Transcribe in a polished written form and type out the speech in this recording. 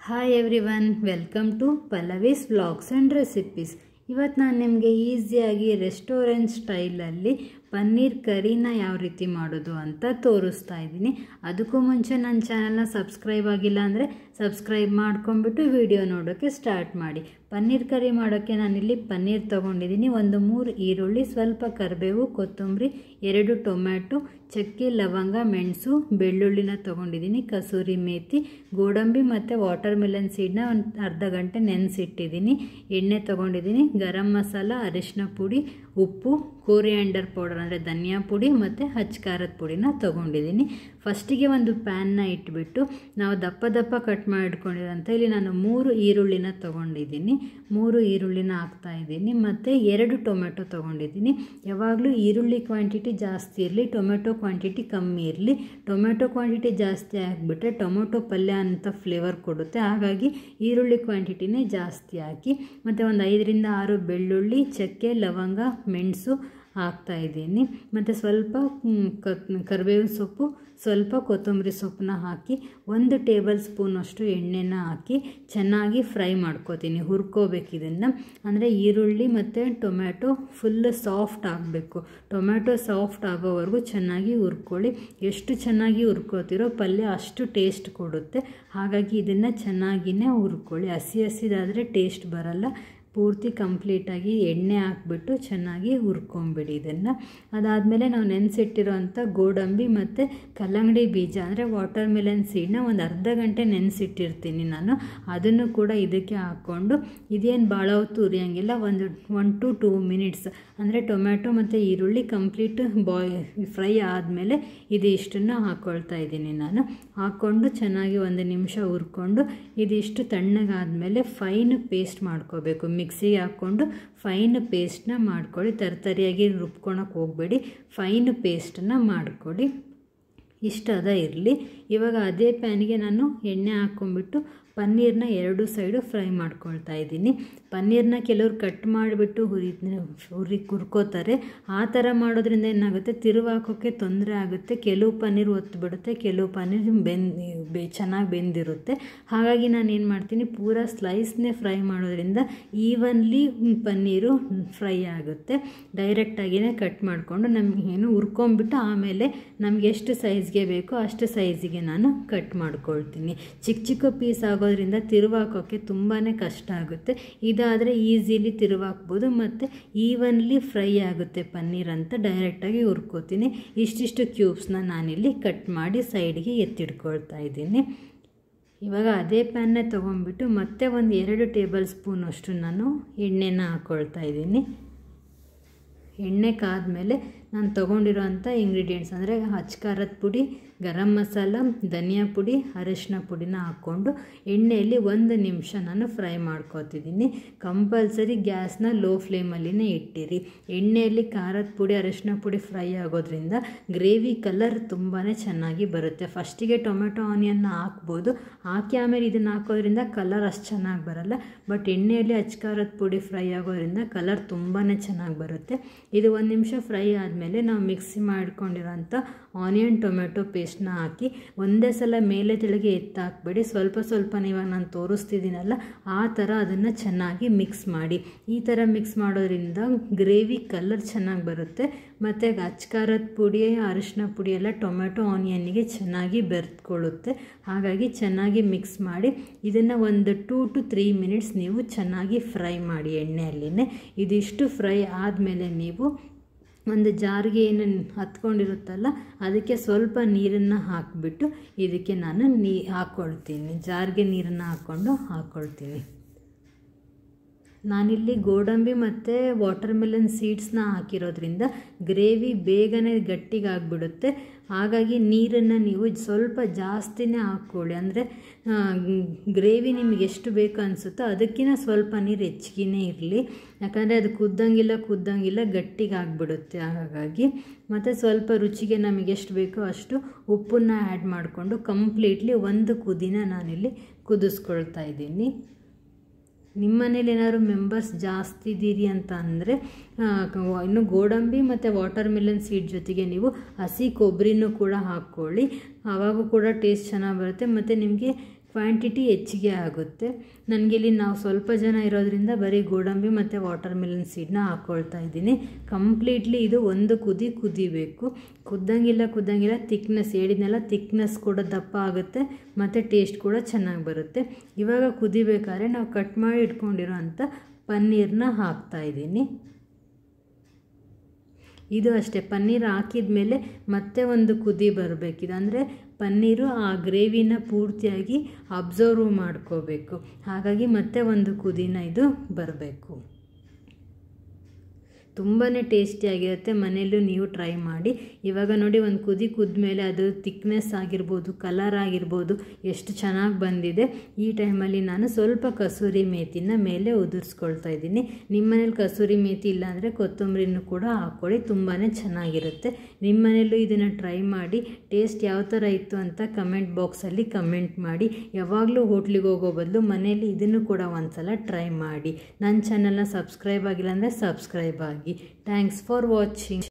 Hi everyone, welcome to Pallavi's vlogs and recipes. ಇವತ್ತು ನಾನು ನಿಮಗೆ ಈಸಿಯಾಗಿ ರೆಸ್ಟೋರೆಂಟ್ ಸ್ಟೈಲಲ್ಲಿ ಪನ್ನೀರ್ ಕರಿನ ಯಾವ ರೀತಿ ಮಾಡೋದು ಅಂತ ತೋರಿಸ್ತಾ ಇದ್ದೀನಿ. ಅದಕ್ಕೂ ಮುಂಚೆ ನನ್ನ ಚಾನಲ್ನ ಸಬ್ಸ್ಕ್ರೈಬ್ ಆಗಿಲ್ಲ ಅಂದರೆ ಸಬ್ಸ್ಕ್ರೈಬ್ ಮಾಡ್ಕೊಂಡ್ಬಿಟ್ಟು ವಿಡಿಯೋ ನೋಡೋಕ್ಕೆ ಸ್ಟಾರ್ಟ್ ಮಾಡಿ. ಪನ್ನೀರ್ ಕರಿ ಮಾಡೋಕ್ಕೆ ನಾನಿಲ್ಲಿ ಪನ್ನೀರ್ ತೊಗೊಂಡಿದ್ದೀನಿ. 3 ಈರುಳ್ಳಿ, ಸ್ವಲ್ಪ ಕರಿಬೇವು, ಕೊತ್ತಂಬರಿ, 2 ಟೊಮ್ಯಾಟೊ, ಚಕ್ಕೆ, ಲವಂಗ, ಮೆಣಸು, ಬೆಳ್ಳುಳ್ಳಿನ ತೊಗೊಂಡಿದ್ದೀನಿ, ಕಸೂರಿ ಮೇಥಿ, ಗೋಡಂಬಿ ಮತ್ತು ವಾಟರ್ ಮೆಲನ್ ಸೀಡ್ನ ಒಂದು ಅರ್ಧ ಗಂಟೆ ನೆನೆಸಿಟ್ಟಿದ್ದೀನಿ, ಎಣ್ಣೆ ತೊಗೊಂಡಿದ್ದೀನಿ, ಗರಂ ಮಸಾಲ, ಅರಿಶಿನ ಪುಡಿ, ಉಪ್ಪು, ಕೋರಿಯಾಂಡರ್ ಪೌಡರ್ ಅಂದರೆ ಧನಿಯಾ ಪುಡಿ ಮತ್ತು ಖಾರದ ಪುಡಿನ ತೊಗೊಂಡಿದ್ದೀನಿ. ಫಸ್ಟಿಗೆ ಒಂದು ಪ್ಯಾನ್ನ ಇಟ್ಬಿಟ್ಟು ನಾವು ದಪ್ಪ ದಪ್ಪ ಕಟ್ ಮಾಡಿಟ್ಕೊಂಡಿರೋಂಥ ಇಲ್ಲಿ ನಾನು 3 ಈರುಳ್ಳಿನ ತೊಗೊಂಡಿದ್ದೀನಿ. 3 ಈರುಳ್ಳಿನ ಹಾಕ್ತಾಯಿದ್ದೀನಿ ಮತ್ತು 2 ಟೊಮೆಟೊ ತೊಗೊಂಡಿದ್ದೀನಿ. ಯಾವಾಗಲೂ ಈರುಳ್ಳಿ ಕ್ವಾಂಟಿಟಿ ಜಾಸ್ತಿ ಇರಲಿ, ಟೊಮೆಟೊ ಕ್ವಾಂಟಿಟಿ ಕಮ್ಮಿ ಇರಲಿ. ಟೊಮೆಟೊ ಕ್ವಾಂಟಿಟಿ ಜಾಸ್ತಿ ಆಗಿಬಿಟ್ರೆ ಟೊಮೆಟೊ ಪಲ್ಯ ಅಂತ ಫ್ಲೇವರ್ ಕೊಡುತ್ತೆ. ಹಾಗಾಗಿ ಈರುಳ್ಳಿ ಕ್ವಾಂಟಿಟಿನೇ ಜಾಸ್ತಿ ಹಾಕಿ ಮತ್ತು ಒಂದು 5ರಿಂದ 6 ಬೆಳ್ಳುಳ್ಳಿ, ಚಕ್ಕೆ, ಲವಂಗ, ಮೆಣಸು ಹಾಕ್ತಾಯಿದ್ದೀನಿ ಮತ್ತು ಸ್ವಲ್ಪ ಕರಿಬೇವಿನ ಸೊಪ್ಪು, ಸ್ವಲ್ಪ ಕೊತ್ತಂಬರಿ ಸೊಪ್ಪನ್ನ ಹಾಕಿ 1 ಟೇಬಲ್ ಸ್ಪೂನಷ್ಟು ಎಣ್ಣೆನ ಹಾಕಿ ಚೆನ್ನಾಗಿ ಫ್ರೈ ಮಾಡ್ಕೋತೀನಿ. ಹುರ್ಕೋಬೇಕು ಇದನ್ನು. ಅಂದರೆ ಈರುಳ್ಳಿ ಮತ್ತು ಟೊಮ್ಯಾಟೊ ಫುಲ್ ಸಾಫ್ಟ್ ಆಗಬೇಕು. ಟೊಮ್ಯಾಟೊ ಸಾಫ್ಟ್ ಆಗೋವರೆಗೂ ಚೆನ್ನಾಗಿ ಹುರ್ಕೊಳ್ಳಿ. ಎಷ್ಟು ಚೆನ್ನಾಗಿ ಹುರ್ಕೋತಿರೋ ಪಲ್ಯ ಅಷ್ಟು ಟೇಸ್ಟ್ ಕೊಡುತ್ತೆ. ಹಾಗಾಗಿ ಇದನ್ನು ಚೆನ್ನಾಗಿಯೇ ಹುರ್ಕೊಳ್ಳಿ. ಹಸಿದಾದರೆ ಟೇಸ್ಟ್ ಬರಲ್ಲ. ಪೂರ್ತಿ ಕಂಪ್ಲೀಟಾಗಿ ಎಣ್ಣೆ ಹಾಕ್ಬಿಟ್ಟು ಚೆನ್ನಾಗಿ ಹುರ್ಕೊಂಬಿಡಿ ಇದನ್ನು. ಅದಾದಮೇಲೆ ನಾವು ನೆನೆಸಿಟ್ಟಿರೋಂಥ ಗೋಡಂಬಿ ಮತ್ತು ಕಲ್ಲಂಗಡಿ ಬೀಜ ಅಂದರೆ ವಾಟರ್ ಮೆಲನ್ ಸೀಡ್ನ ಒಂದು ಅರ್ಧ ಗಂಟೆ ನೆನೆಸಿಟ್ಟಿರ್ತೀನಿ ನಾನು. ಅದನ್ನು ಕೂಡ ಇದಕ್ಕೆ ಹಾಕ್ಕೊಂಡು ಇದೇನು ಭಾಳ ಹೊತ್ತು ಉರಿಯೋಂಗಿಲ್ಲ, 1 to 2 ಮಿನಿಟ್ಸ್ ಅಂದರೆ ಟೊಮ್ಯಾಟೊ ಮತ್ತು ಈರುಳ್ಳಿ ಕಂಪ್ಲೀಟ್ ಫ್ರೈ ಆದಮೇಲೆ ಇದಿಷ್ಟನ್ನು ಹಾಕ್ಕೊಳ್ತಾ ಇದ್ದೀನಿ ನಾನು. ಹಾಕ್ಕೊಂಡು ಚೆನ್ನಾಗಿ 1 ನಿಮಿಷ ಹುರ್ಕೊಂಡು ಇದಿಷ್ಟು ತಣ್ಣಗಾದಮೇಲೆ ಫೈನ್ ಪೇಸ್ಟ್ ಮಾಡ್ಕೋಬೇಕು. ಮಿಕ್ಸಿಗೆ ಹಾಕ್ಕೊಂಡು ಫೈನ್ ಪೇಸ್ಟನ್ನ ಮಾಡ್ಕೊಳ್ಳಿ. ತರಿಯಾಗಿ ರುಬ್ಕೊಳಕ್ಕೆ ಹೋಗಬೇಡಿ, ಫೈನ್ ಪೇಸ್ಟನ್ನು ಮಾಡಿಕೊಡಿ. ಇಷ್ಟದ ಇರಲಿ. ಇವಾಗ ಅದೇ ಪ್ಯಾನಿಗೆ ನಾನು ಎಣ್ಣೆ ಹಾಕ್ಕೊಂಡ್ಬಿಟ್ಟು ಪನ್ನೀರನ್ನ 2 ಸೈಡು ಫ್ರೈ ಮಾಡ್ಕೊಳ್ತಾ ಇದ್ದೀನಿ. ಪನ್ನೀರನ್ನ ಕೆಲವ್ರು ಕಟ್ ಮಾಡಿಬಿಟ್ಟು ಹುರ್ಕೋತಾರೆ. ಆ ಥರ ಮಾಡೋದ್ರಿಂದ ಏನಾಗುತ್ತೆ, ತಿರುವು ಹಾಕೋಕ್ಕೆ ತೊಂದರೆ ಆಗುತ್ತೆ. ಕೆಲವು ಪನ್ನೀರು ಒತ್ತಿಬಿಡುತ್ತೆ, ಕೆಲವು ಪನ್ನೀರ್ ಚೆನ್ನಾಗಿ ಬೆಂದಿರುತ್ತೆ. ಹಾಗಾಗಿ ನಾನು ಏನು ಮಾಡ್ತೀನಿ, ಪೂರಾ ಸ್ಲೈಸ್ನೇ ಫ್ರೈ ಮಾಡೋದ್ರಿಂದ ಈವನ್ಲಿ ಪನ್ನೀರು ಫ್ರೈ ಆಗುತ್ತೆ. ಡೈರೆಕ್ಟಾಗಿಯೇ ಕಟ್ ಮಾಡಿಕೊಂಡು ನಮಗೇನು ಹುರ್ಕೊಂಬಿಟ್ಟು ಆಮೇಲೆ ನಮಗೆ ಎಷ್ಟು ಸೈಜ್ಗೆ ಬೇಕೋ ಅಷ್ಟು ಸೈಜಿಗೆ ನಾನು ಕಟ್ ಮಾಡ್ಕೊಳ್ತೀನಿ. ಚಿಕ್ಕ ಪೀಸ್ ಆಗೋದ್ರಿಂದ ತಿರುವು ಹಾಕೋಕ್ಕೆ ತುಂಬಾ ಕಷ್ಟ ಆಗುತ್ತೆ. ಇದಾದರೆ ಈಸಿಲಿ ತಿರುವು ಹಾಕ್ಬೋದು ಮತ್ತು ಈವನ್ಲಿ ಫ್ರೈ ಆಗುತ್ತೆ ಪನ್ನೀರ್ ಅಂತ ಡೈರೆಕ್ಟಾಗಿ ಹುರ್ಕೋತೀನಿ. ಇಷ್ಟಿಷ್ಟು ಕ್ಯೂಬ್ಸ್ನ ನಾನಿಲ್ಲಿ ಕಟ್ ಮಾಡಿ ಸೈಡ್ಗೆ ಎತ್ತಿಡ್ಕೊಳ್ತಾ ಇದ್ದೀನಿ. ಇವಾಗ ಅದೇ ಪ್ಯಾನ್ನೇ ತೊಗೊಂಡ್ಬಿಟ್ಟು ಮತ್ತೆ ಒಂದು 2 ಟೇಬಲ್ ಸ್ಪೂನಷ್ಟು ನಾನು ಎಣ್ಣೆನ ಹಾಕ್ಕೊಳ್ತಾ ಇದ್ದೀನಿ. ಎಣ್ಣೆ ಕಾದ್ಮೇಲೆ ನಾನು ತೊಗೊಂಡಿರೋಂಥ ಇಂಗ್ರೀಡಿಯೆಂಟ್ಸ್ ಅಂದರೆ ಖಾರದ ಪುಡಿ, ಗರಂ ಮಸಾಲ, ಧನಿಯಾ ಪುಡಿ, ಅರಿಶಿನ ಪುಡಿನ ಹಾಕ್ಕೊಂಡು ಎಣ್ಣೆಯಲ್ಲಿ 1 ನಿಮಿಷ ನಾನು ಫ್ರೈ ಮಾಡ್ಕೊತಿದ್ದೀನಿ. ಕಂಪಲ್ಸರಿ ಗ್ಯಾಸ್ನ ಲೋ ಫ್ಲೇಮಲ್ಲಿನೇ ಇಟ್ಟಿರಿ. ಎಣ್ಣೆಯಲ್ಲಿ ಖಾರದ ಪುಡಿ, ಅರಿಶಿನ ಪುಡಿ ಫ್ರೈ ಆಗೋದ್ರಿಂದ ಗ್ರೇವಿ ಕಲರ್ ತುಂಬಾ ಚೆನ್ನಾಗಿ ಬರುತ್ತೆ. ಫಸ್ಟಿಗೆ ಟೊಮೆಟೊ ಆನಿಯನ್ನ ಹಾಕ್ಬೋದು, ಹಾಕಿ ಆಮೇಲೆ ಇದನ್ನು ಹಾಕೋದ್ರಿಂದ ಕಲರ್ ಅಷ್ಟು ಚೆನ್ನಾಗಿ ಬರಲ್ಲ. ಬಟ್ ಎಣ್ಣೆಯಲ್ಲಿ ಖಾರದ ಪುಡಿ ಫ್ರೈ ಆಗೋದ್ರಿಂದ ಕಲರ್ ತುಂಬಾ ಚೆನ್ನಾಗಿ ಬರುತ್ತೆ. ಇದು 1 ನಿಮಿಷ ಫ್ರೈ ಆದಮೇಲೆ ನಾವು ಮಿಕ್ಸಿ ಮಾಡ್ಕೊಂಡಿರೋಂಥ ಆನಿಯನ್ ಟೊಮೆಟೊ ಪೇಸ್ಟ್ನ ಹಾಕಿ ಒಂದೇ ಸಲ ಮೇಲೆ ತೆಳಗೆ ಎತ್ತಾಕ್ಬೇಡಿ. ಸ್ವಲ್ಪ ಇವಾಗ ನಾನು ತೋರಿಸ್ತಿದ್ದೀನಲ್ಲ ಆ ಥರ ಅದನ್ನು ಚೆನ್ನಾಗಿ ಮಿಕ್ಸ್ ಮಾಡಿ. ಈ ಥರ ಮಿಕ್ಸ್ ಮಾಡೋದ್ರಿಂದ ಗ್ರೇವಿ ಕಲರ್ ಚೆನ್ನಾಗಿ ಬರುತ್ತೆ ಮತ್ತು ಖಾರದ ಪುಡಿ, ಅರಿಶಿನ ಪುಡಿ ಎಲ್ಲ ಟೊಮೆಟೊ ಆನಿಯನ್ನಿಗೆ ಚೆನ್ನಾಗಿ ಬೆರೆತ್ಕೊಳ್ಳುತ್ತೆ. ಹಾಗಾಗಿ ಚೆನ್ನಾಗಿ ಮಿಕ್ಸ್ ಮಾಡಿ ಇದನ್ನು ಒಂದು 2 to 3 ಮಿನಿಟ್ಸ್ ನೀವು ಚೆನ್ನಾಗಿ ಫ್ರೈ ಮಾಡಿ ಎಣ್ಣೆಯಲ್ಲಿನೇ. ಇದಿಷ್ಟು ಫ್ರೈ ಆದಮೇಲೆ ನೀವು ಒಂದು ಜಾರ್ಗೆ ಏನು ಹತ್ಕೊಂಡಿರುತ್ತಲ್ಲ ಅದಕ್ಕೆ ಸ್ವಲ್ಪ ನೀರನ್ನು ಹಾಕಿಬಿಟ್ಟು ಇದಕ್ಕೆ ನಾನು ಹಾಕ್ಕೊಳ್ತೀನಿ. ಜಾರ್ಗೆ ನೀರನ್ನು ಹಾಕ್ಕೊಳ್ತೀನಿ. ನಾನಿಲ್ಲಿ ಗೋಡಂಬಿ ಮತ್ತು ವಾಟರ್ ಮೆಲನ್ ಸೀಡ್ಸ್ನ ಹಾಕಿರೋದ್ರಿಂದ ಗ್ರೇವಿ ಬೇಗನೆ ಗಟ್ಟಿಗಾಗ್ಬಿಡುತ್ತೆ. ಹಾಗಾಗಿ ನೀರನ್ನು ನೀವು ಸ್ವಲ್ಪ ಜಾಸ್ತಿನೇ ಹಾಕ್ಕೊಳ್ಳಿ. ಅಂದರೆ ಗ್ರೇವಿ ನಿಮಗೆ ಎಷ್ಟು ಬೇಕು ಅನಿಸುತ್ತೋ ಅದಕ್ಕಿಂತ ಸ್ವಲ್ಪ ನೀರು ಹೆಚ್ಚಿಗೆ ಇರಲಿ. ಯಾಕಂದರೆ ಅದು ಕುದ್ದಂಗಿಲ್ಲ ಗಟ್ಟಿಗಾಗ್ಬಿಡುತ್ತೆ. ಹಾಗಾಗಿ ಮತ್ತು ಸ್ವಲ್ಪ ರುಚಿಗೆ ನಮಗೆ ಎಷ್ಟು ಬೇಕೋ ಅಷ್ಟು ಉಪ್ಪನ್ನು ಆ್ಯಡ್ ಮಾಡಿಕೊಂಡು ಕಂಪ್ಲೀಟ್ಲಿ 1 ಕುದಿನ ನಾನಿಲ್ಲಿ ಕುದಿಸ್ಕೊಳ್ತಾ ಇದ್ದೀನಿ. ನಿಮ್ಮ ಮನೇಲಿ ಏನಾದ್ರು ಮೆಂಬರ್ಸ್ ಜಾಸ್ತಿ ಇದ್ದೀರಿ ಅಂತ ಅಂದರೆ ಇನ್ನು ಗೋಡಂಬಿ ಮತ್ತು ವಾಟರ್ ಮೆಲನ್ ಸೀಡ್ ಜೊತೆಗೆ ನೀವು ಹಸಿ ಕೊಬ್ಬರಿನೂ ಕೂಡ ಹಾಕ್ಕೊಳ್ಳಿ. ಆವಾಗೂ ಕೂಡ ಟೇಸ್ಟ್ ಚೆನ್ನಾಗಿ ಬರುತ್ತೆ ಮತ್ತು ನಿಮಗೆ ಕ್ವಾಂಟಿಟಿ ಹೆಚ್ಚಿಗೆ ಆಗುತ್ತೆ. ನನಗಿಲ್ಲಿ ನಾವು ಸ್ವಲ್ಪ ಜನ ಇರೋದ್ರಿಂದ ಬರೀ ಗೋಡಂಬಿ ಮತ್ತು ವಾಟರ್ ಮೆಲನ್ ಸೀಡ್ನ ಹಾಕ್ಕೊಳ್ತಾ ಇದ್ದೀನಿ. ಕಂಪ್ಲೀಟ್ಲಿ ಇದು ಒಂದು ಕುದಿಬೇಕು. ಕುದ್ದಂಗಿಲ್ಲ ತಿಕ್ನೆಸ್ ಹೇಳಿದ್ನೆಲ್ಲ, ತಿಕ್ನೆಸ್ ಕೂಡ ದಪ್ಪ ಆಗುತ್ತೆ ಮತ್ತು ಟೇಸ್ಟ್ ಕೂಡ ಚೆನ್ನಾಗಿ ಬರುತ್ತೆ. ಇವಾಗ ಕುದಿಬೇಕಾದ್ರೆ ನಾವು ಕಟ್ ಮಾಡಿ ಇಟ್ಕೊಂಡಿರೋ ಅಂಥ ಪನ್ನೀರನ್ನ ಹಾಕ್ತಾಯಿದ್ದೀನಿ. ಇದು ಅಷ್ಟೇ, ಪನ್ನೀರ್ ಹಾಕಿದ ಮೇಲೆ ಮತ್ತೆ ಒಂದು ಕುದಿ ಬರಬೇಕಿದೆ. ಅಂದರೆ ಪನ್ನೀರು ಆ ಗ್ರೇವಿನ ಪೂರ್ತಿಯಾಗಿ ಅಬ್ಸರ್ವ್ ಮಾಡ್ಕೋಬೇಕು. ಹಾಗಾಗಿ ಮತ್ತೆ ಒಂದು ಕುದಿನ ಇದು ಬರಬೇಕು. ತುಂಬಾ ಟೇಸ್ಟಿಯಾಗಿರುತ್ತೆ. ಮನೆಯಲ್ಲೂ ನೀವು ಟ್ರೈ ಮಾಡಿ. ಇವಾಗ ನೋಡಿ, ಒಂದು ಕುದ್ಮೇಲೆ ಅದು ಥಿಕ್ನೆಸ್ ಆಗಿರ್ಬೋದು, ಕಲರ್ ಆಗಿರ್ಬೋದು ಎಷ್ಟು ಚೆನ್ನಾಗಿ ಬಂದಿದೆ. ಈ ಟೈಮಲ್ಲಿ ನಾನು ಸ್ವಲ್ಪ ಕಸೂರಿ ಮೇಥಿನ ಮೇಲೆ ಉದುರಿಸ್ಕೊಳ್ತಾ ಇದ್ದೀನಿ. ನಿಮ್ಮ ಮನೇಲಿ ಕಸೂರಿ ಮೇಥಿ ಇಲ್ಲಾಂದರೆ ಕೊತ್ತಂಬರಿನೂ ಕೂಡ ಹಾಕ್ಕೊಳ್ಳಿ, ತುಂಬಾ ಚೆನ್ನಾಗಿರುತ್ತೆ. ನಿಮ್ಮ ಮನೆಯಲ್ಲೂ ಇದನ್ನು ಟ್ರೈ ಮಾಡಿ. ಟೇಸ್ಟ್ ಯಾವ ಥರ ಇತ್ತು ಅಂತ ಕಮೆಂಟ್ ಬಾಕ್ಸಲ್ಲಿ ಕಮೆಂಟ್ ಮಾಡಿ. ಯಾವಾಗಲೂ ಹೋಟ್ಲಿಗೆ ಹೋಗೋ ಬದಲು ಮನೆಯಲ್ಲಿ ಇದನ್ನು ಕೂಡ ಒಂದ್ಸಲ ಟ್ರೈ ಮಾಡಿ. ನನ್ನ ಚಾನಲ್ನ ಸಬ್ಸ್ಕ್ರೈಬ್ ಆಗಿಲ್ಲ ಅಂದರೆ ಸಬ್ಸ್ಕ್ರೈಬ್ ಆಗಿ. Thanks for watching.